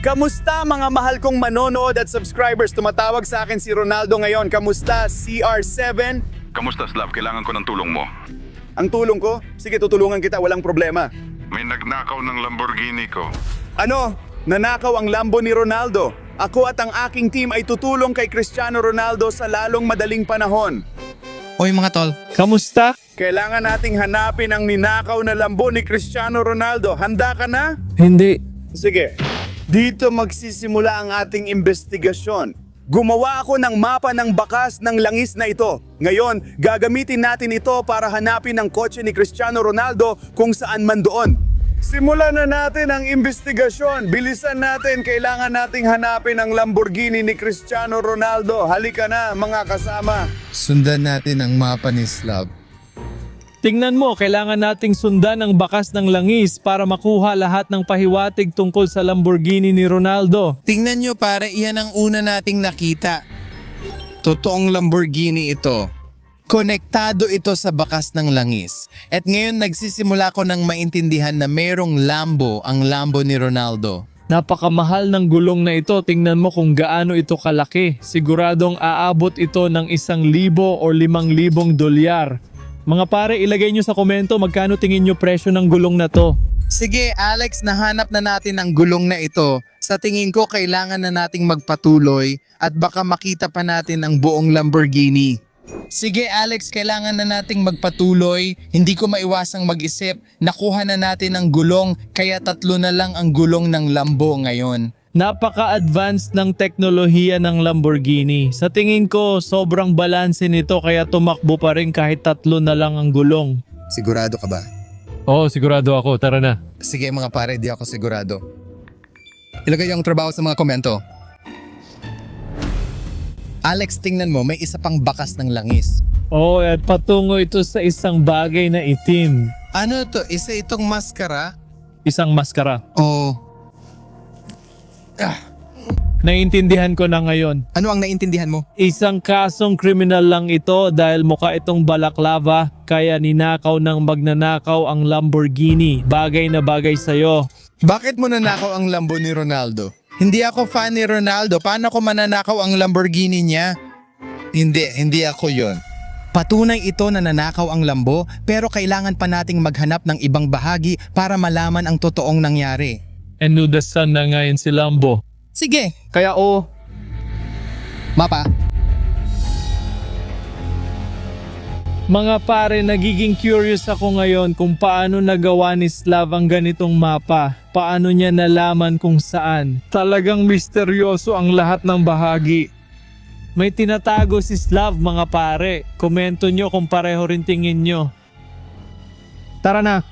Kamusta mga mahal kong manonood at subscribers? Tumatawag sa akin si Ronaldo ngayon. Kamusta CR7? Kamusta, Slav? Kailangan ko ng tulong mo. Ang tulong ko? Sige, tutulungan kita, walang problema. May nagnakaw ng Lamborghini ko. Ano? Nanakaw ang Lambo ni Ronaldo. Ako at ang aking team ay tutulong kay Cristiano Ronaldo sa lalong madaling panahon. Oy mga tol, Kamusta? Kailangan nating hanapin ang ninakaw na Lambo ni Cristiano Ronaldo. Handa ka na? Hindi. Sige. Dito magsisimula ang ating investigasyon. Gumawa ako ng mapa ng bakas ng langis na ito. Ngayon, gagamitin natin ito para hanapin ang kotse ni Cristiano Ronaldo kung saan man doon. Simulan na natin ang investigasyon. Bilisan natin, kailangan nating hanapin ang Lamborghini ni Cristiano Ronaldo. Halika na mga kasama. sundan natin ang mapa ni Slav. Tingnan mo, kailangan nating sundan ang bakas ng langis para makuha lahat ng pahiwatig tungkol sa Lamborghini ni Ronaldo. Tingnan nyo pare, iyan ang una nating nakita. Totoong Lamborghini ito. Konektado ito sa bakas ng langis. At ngayon nagsisimula ko nang maintindihan na mayroong Lambo ang Lambo ni Ronaldo. Napakamahal ng gulong na ito, tingnan mo kung gaano ito kalaki. Siguradong aabot ito ng 1,000 o 5,000 dolyar. Mga pare, ilagay nyo sa komento magkano tingin nyo presyo ng gulong na to. Sige Alex, nahanap na natin ang gulong na ito. Sa tingin ko kailangan na nating magpatuloy at baka makita pa natin ang buong Lamborghini. Sige Alex, kailangan na nating magpatuloy. Hindi ko maiwasang mag-isip. Nakuha na natin ang gulong kaya 3 na lang ang gulong ng Lambo ngayon. Napaka-advanced ng teknolohiya ng Lamborghini. Sa tingin ko, sobrang balanse nito kaya tumakbo pa rin kahit 3 na lang ang gulong. Sigurado ka ba? Oo, sigurado ako. Tara na. Sige mga pare, di ako sigurado. Ilagay yung trabaho sa mga komento. Alex, tingnan mo, may isa pang bakas ng langis. Oo, at patungo ito sa isang bagay na itim. Ano to? Isa itong maskara? Isang maskara. Oo. Naiintindihan ko na ngayon. Ano ang naintindihan mo? Isang kasong kriminal lang ito dahil mukha itong balaklava kaya ninakaw ng magnanakaw ang Lamborghini. Bagay na bagay sa'yo. Bakit mo nanakaw ang Lambo ni Ronaldo? Hindi ako fan ni Ronaldo. Paano ko mananakaw ang Lamborghini niya? Hindi ako yon. Patunay ito na nanakaw ang Lambo pero kailangan pa nating maghanap ng ibang bahagi para malaman ang totoong nangyari. Enudasan na ngayon si Lambo. Sige, Kaya mapa. mga pare, nagiging curious ako ngayon kung paano nagawa ni Slav ang ganitong mapa. Paano niya nalaman kung saan. Talagang misteryoso ang lahat ng bahagi. May tinatago si Slav mga pare. Komento nyo kung pareho rin tingin nyo. Tara na.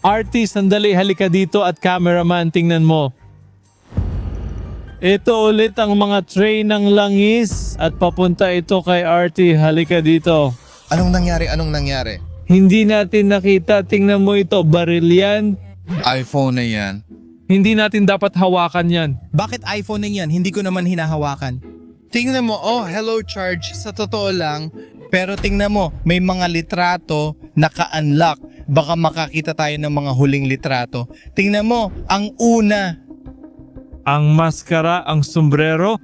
Artist, sandali, halika dito at cameraman, tingnan mo. Ito ulit ang mga tray ng langis at papunta ito kay Artie. Halika dito. Anong nangyari? Hindi natin nakita, tingnan mo ito, baril yan. iPhone na yan. Hindi natin dapat hawakan yan. Bakit iPhone na yan? Hindi ko naman hinahawakan. Tingnan mo, oh, hello charge. Sa totoo lang, pero tingnan mo, may mga litrato naka-unlock. Baka makakita tayo ng mga huling litrato. Tingnan mo, ang una. Ang maskara, ang sombrero.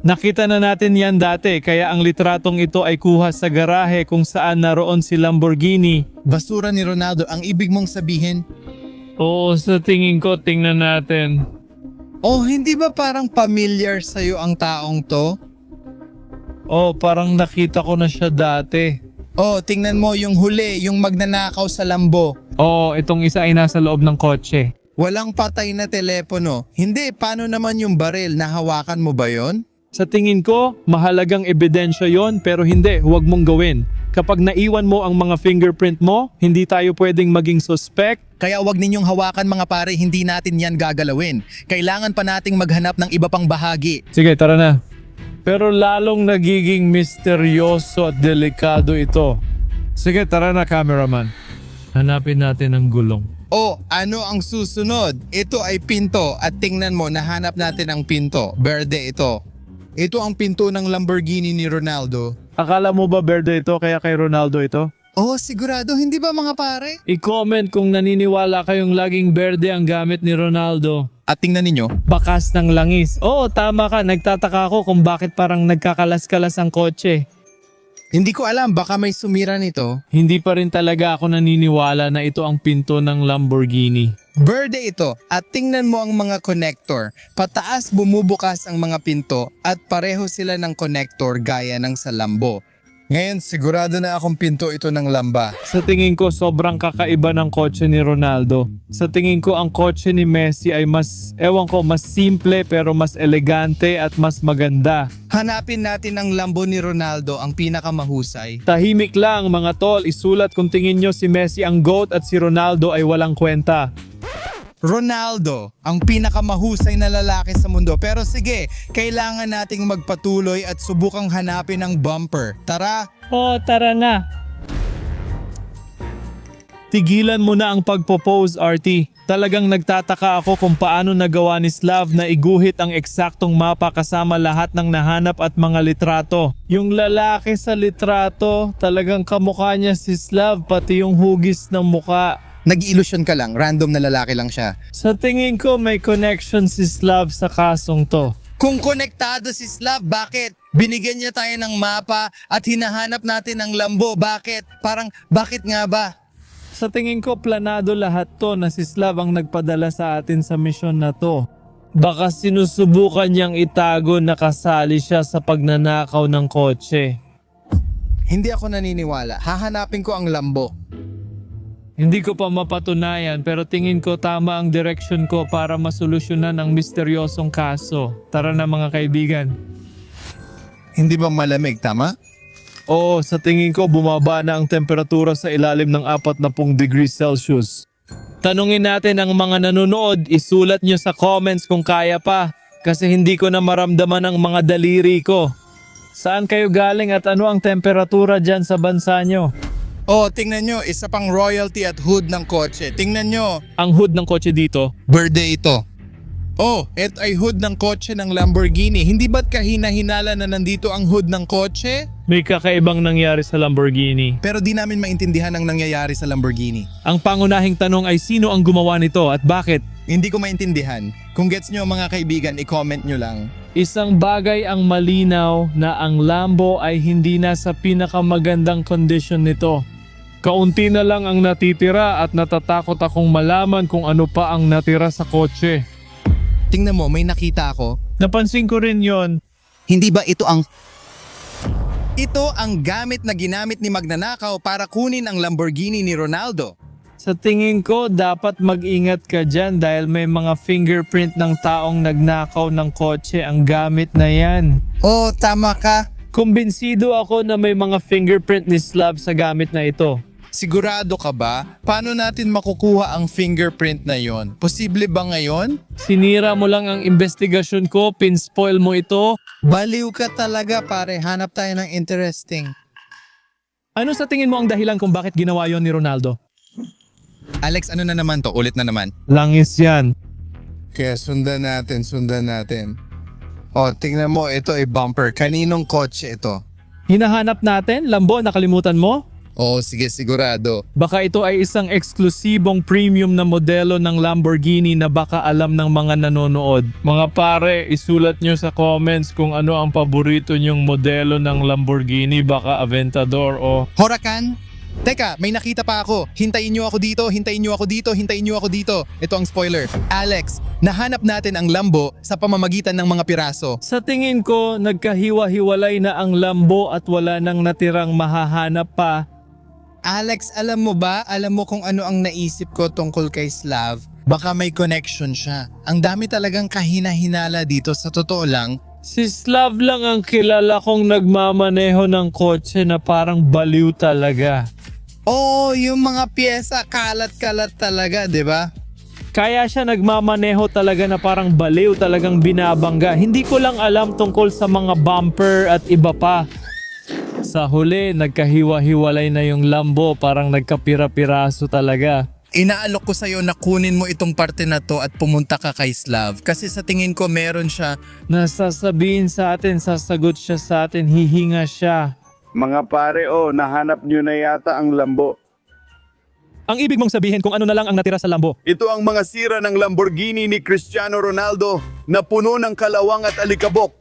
Nakita na natin yan dati, kaya ang litratong ito ay kuha sa garahe kung saan naroon si Lamborghini. Basura ni Ronaldo, ang ibig mong sabihin. Oo, sa tingin ko, tingnan natin. Oh, hindi ba parang familiar sa'yo ang taong to? Oh, parang nakita ko na siya dati. Oh, tingnan mo yung huli, yung magnanakaw sa Lambo. Oo, itong isa ay nasa loob ng kotse. Walang patay na telepono. Hindi, paano naman yung baril? Nahawakan mo ba yon? Sa tingin ko, mahalagang ebidensya yon pero hindi, huwag mong gawin. Kapag naiwan mo ang mga fingerprint mo, hindi tayo pwedeng maging suspect. Kaya wag ninyong hawakan mga pare, hindi natin yan gagalawin. Kailangan pa nating maghanap ng iba pang bahagi. Sige, tara na. Pero lalong nagiging misteryoso at delikado ito. Sige, tara na cameraman. Hanapin natin ang gulong. O, ano ang susunod? Ito ay pinto at tingnan mo, nahanap natin ang pinto. Berde ito. Ito ang pinto ng Lamborghini ni Ronaldo. Akala mo ba berde ito kaya kay Ronaldo ito? Oh, sigurado, hindi ba mga pare? I-comment kung naniniwala kayong laging berde ang gamit ni Ronaldo. At tingnan ninyo, Bakas ng langis. Oo, tama ka. Nagtataka ako kung bakit parang nagkakalas-kalas ang kotse. hindi ko alam, baka may sumira nito. Hindi pa rin talaga ako naniniwala na ito ang pinto ng Lamborghini. Verde ito at tingnan mo ang mga connector. Pataas bumubukas ang mga pinto at pareho sila ng connector gaya ng sa Lambo. Ngayon sigurado na akong pinto ito ng Lamba. Sa tingin ko sobrang kakaiba ng kotse ni Ronaldo. Sa tingin ko ang kotse ni Messi ay mas simple pero mas elegante at mas maganda. Hanapin natin ang Lambo ni Ronaldo, ang pinakamahusay. Tahimik lang mga tol, isulat kung tingin nyo si Messi ang GOAT at si Ronaldo ay walang kwenta. Ronaldo, ang pinakamahusay na lalaki sa mundo. Pero sige, kailangan nating magpatuloy at subukang hanapin ang bumper. Tara! Oh, tara na. Tigilan mo na ang pagpo-pose, RT. Talagang nagtataka ako kung paano nagawa ni Slav na iguhit ang eksaktong mapa kasama lahat ng nahanap at mga litrato. Yung lalaki sa litrato, talagang kamukha niya si Slav pati yung hugis ng muka. Nag-iilusyon ka lang, random na lalaki lang siya. Sa tingin ko may connection si Slav sa kasong to. Kung konektado si Slav, bakit? Binigyan niya tayo ng mapa at hinahanap natin ang Lambo. Bakit? Parang, bakit nga ba? Sa tingin ko planado lahat to na si Slav ang nagpadala sa atin sa misyon na to. Baka sinusubukan niyang itago na kasali siya sa pagnanakaw ng kotse. Hindi ako naniniwala. Hahanapin ko ang Lambo. Hindi ko pa mapatunayan pero tingin ko tama ang direksyon ko para masolusyonan ang misteryosong kaso. Tara na mga kaibigan. Hindi ba malamig, tama? Oo, sa tingin ko bumaba na ang temperatura sa ilalim ng 40 degrees Celsius. Tanungin natin ang mga nanonood, isulat nyo sa comments kung kaya pa kasi hindi ko na maramdaman ang mga daliri ko. Saan kayo galing at ano ang temperatura dyan sa bansa nyo? Oh, tingnan nyo, isa pang royalty at hood ng kotse. Tingnan nyo, Ang hood ng kotse dito, birthday ito. Oh, ito ay hood ng kotse ng Lamborghini. Hindi ba't kahina-hinala na nandito ang hood ng kotse? may kakaibang nangyari sa Lamborghini. Pero di namin maintindihan ang nangyayari sa Lamborghini. Ang pangunahing tanong ay sino ang gumawa nito at bakit? Hindi ko maintindihan. Kung gets nyo mga kaibigan, i-comment nyo lang. Isang bagay ang malinaw na ang Lambo ay hindi na sa pinakamagandang kondisyon nito. Kaunti na lang ang natitira at natatakot akong malaman kung ano pa ang natira sa kotse. Tingnan mo, may nakita ako. Napansin ko rin yon. Hindi ba ito ang... Ito ang gamit na ginamit ni magnanakaw para kunin ang Lamborghini ni Ronaldo. Sa tingin ko, dapat mag-ingat ka dyan dahil may mga fingerprint ng taong nagnakaw ng kotse ang gamit na yan. Oh, tama ka. Kumbinsido ako na may mga fingerprint ni Slav sa gamit na ito. Sigurado ka ba? Paano natin makukuha ang fingerprint na yon? Posible ba ngayon? Sinira mo lang ang investigasyon ko, pinspoil mo ito. Baliw ka talaga pare, hanap tayo ng interesting. Ano sa tingin mo ang dahilan kung bakit ginawa yon ni Ronaldo? Alex, ano na naman to? Ulit na naman. Langis yan. Kaya sundan natin. Oh, tingnan mo, ito ay bumper. Kaninong kotse ito? Hinahanap natin? Lambo, nakalimutan mo? Oo, sige, sigurado. Baka ito ay isang eksklusibong premium na modelo ng Lamborghini na baka alam ng mga nanonood. Mga pare, isulat nyo sa comments kung ano ang paborito nyong modelo ng Lamborghini, baka Aventador o... Huracan? Teka, may nakita pa ako. Hintayin nyo ako dito. Ito ang spoiler. Alex, nahanap natin ang Lambo sa pamamagitan ng mga piraso. Sa tingin ko, nagkahiwa-hiwalay na ang Lambo at wala nang natirang mahahanap pa. Alex, alam mo ba? Alam mo kung ano ang naisip ko tungkol kay Slav? Baka may connection siya. Ang dami talagang kahina-hinala dito, sa totoo lang. Si Slav lang ang kilala kong nagmamaneho ng kotse na parang baliw talaga. Oo, yung mga pyesa, kalat-kalat talaga, di ba? Kaya siya nagmamaneho talaga na parang baliw, talagang binabangga. Hindi ko lang alam tungkol sa mga bumper at iba pa. Sa huli, nagkahiwa-hiwalay na yung Lambo, parang nagkapira-piraso talaga. Inaalok ko sa'yo na kunin mo itong parte na to at pumunta ka kay Slav. Kasi sa tingin ko meron siya. Nasasabihin sa atin, sasagot siya sa atin, hihinga siya. Mga pare, nahanap nyo na yata ang lambo. Ang ibig mong sabihin kung ano na lang ang natira sa lambo. Ito ang mga sira ng Lamborghini ni Cristiano Ronaldo na puno ng kalawang at alikabok.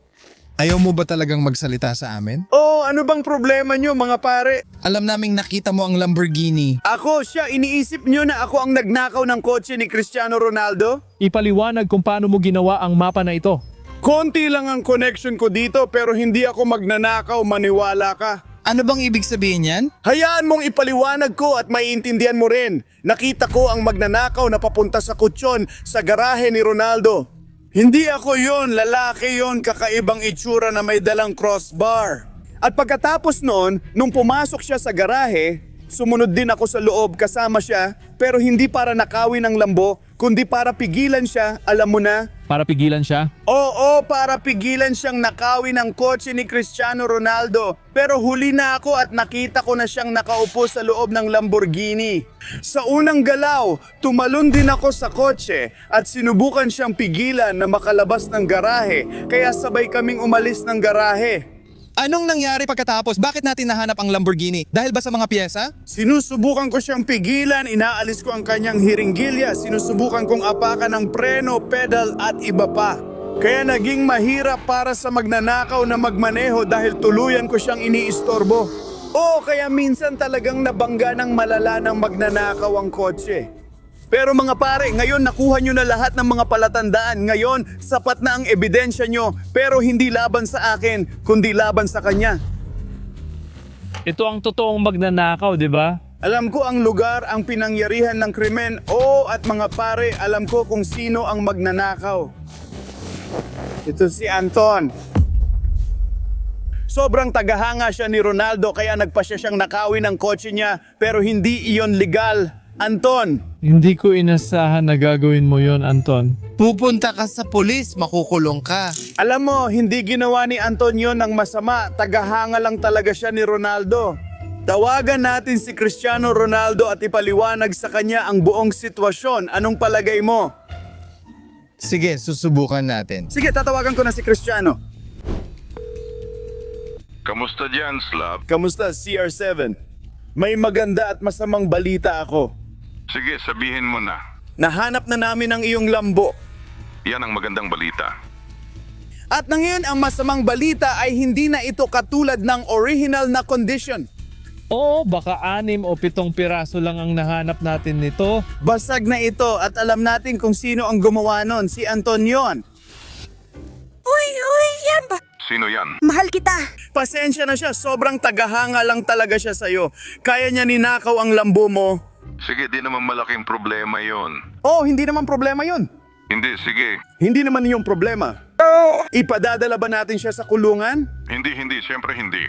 Ayaw mo ba talagang magsalita sa amin? Ano bang problema nyo mga pare? Alam naming nakita mo ang Lamborghini. Ako siya, iniisip nyo na ako ang nagnakaw ng kotse ni Cristiano Ronaldo? Ipaliwanag kung paano mo ginawa ang mapa na ito. Konti lang ang connection ko dito pero hindi ako magnanakaw, maniwala ka. Ano bang ibig sabihin yan? Hayaan mong ipaliwanag ko at maiintindihan mo rin. Nakita ko ang magnanakaw na papunta sa kutsyon sa garahe ni Ronaldo. Hindi ako yon, lalaki yon, kakaibang itsura na may dalang crossbar. At pagkatapos noon, nung pumasok siya sa garahe, sumunod din ako sa loob kasama siya, pero hindi para nakawin ang lambo, kundi para pigilan siya, alam mo na. Para pigilan siya? Oo, para pigilan siyang nakawin ang kotse ni Cristiano Ronaldo. Pero huli na ako at nakita ko na siyang nakaupo sa loob ng Lamborghini. Sa unang galaw, tumalon din ako sa kotse at sinubukan siyang pigilan na makalabas ng garahe. Kaya sabay kaming umalis ng garahe. Anong nangyari pagkatapos? Bakit natin nahanap ang Lamborghini? Dahil ba sa mga piyesa? Sinusubukan ko siyang pigilan, inaalis ko ang kanyang hiringgilya, sinusubukan kong apakan ng preno, pedal at iba pa. Kaya naging mahirap para sa magnanakaw na magmaneho dahil tuluyan ko siyang iniistorbo. Kaya minsan talagang nabangga ng malala ng magnanakaw ang kotse. Pero mga pare, ngayon nakuha nyo na lahat ng mga palatandaan. Ngayon, sapat na ang ebidensya nyo, pero hindi laban sa akin, kundi laban sa kanya. Ito ang totoong magnanakaw, di ba? Alam ko ang lugar, ang pinangyarihan ng krimen. At mga pare, alam ko kung sino ang magnanakaw. Ito si Anton. Sobrang tagahanga siya ni Ronaldo kaya nagpasya siyang nakawin ang kotse niya pero hindi iyon legal. Anton, Hindi ko inasahan na gagawin mo yon, Anton. Pupunta ka sa pulis, makukulong ka. alam mo, hindi ginawa ni Anton yon ng masama. Tagahanga lang talaga siya ni Ronaldo. Tawagan natin si Cristiano Ronaldo at ipaliwanag sa kanya ang buong sitwasyon. Anong palagay mo? Sige, susubukan natin. Sige, tatawagan ko na si Cristiano. Kamusta dyan, Slav? Kamusta, CR7? May maganda at masamang balita ako. Sige, sabihin mo na. Nahanap na namin ang iyong lambo. Yan ang magandang balita. At ngayon ang masamang balita ay hindi na ito katulad ng original na condition. Oo, baka 6 o 7 piraso lang ang nahanap natin nito. Basag na ito at alam natin kung sino ang gumawa nun, si Anton yon. Uy, yan ba? Sino yan? Mahal kita. Pasensya na siya, sobrang tagahanga lang talaga siya sa'yo. Kaya niya ninakaw ang lambo mo. Sige, di naman malaking problema yon. Hindi naman problema yun. Hindi, sige. Hindi naman yung problema. Ipadadala ba natin siya sa kulungan? Hindi, siyempre hindi.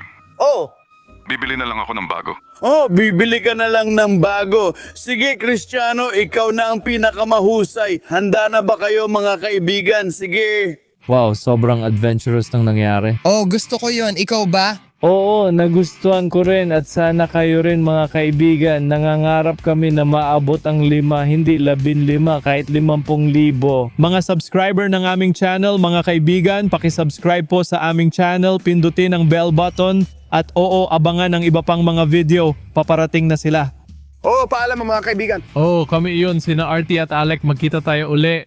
Bibili na lang ako ng bago. Bibili ka na lang ng bago. Sige, Cristiano, ikaw na ang pinakamahusay. Handa na ba kayo mga kaibigan? Sige. Wow, sobrang adventurous nang nangyari. Gusto ko yon. Ikaw ba? Oo, nagustuhan ko rin at sana kayo rin mga kaibigan. Nangangarap kami na maabot ang 5, hindi 15, kahit 50,000. Mga subscriber ng aming channel, mga kaibigan, pakisubscribe po sa aming channel, pindutin ang bell button at abangan ang iba pang mga video. Paparating na sila. Paalam mga kaibigan. Kami yun, sina Artie at Alec, magkita tayo uli.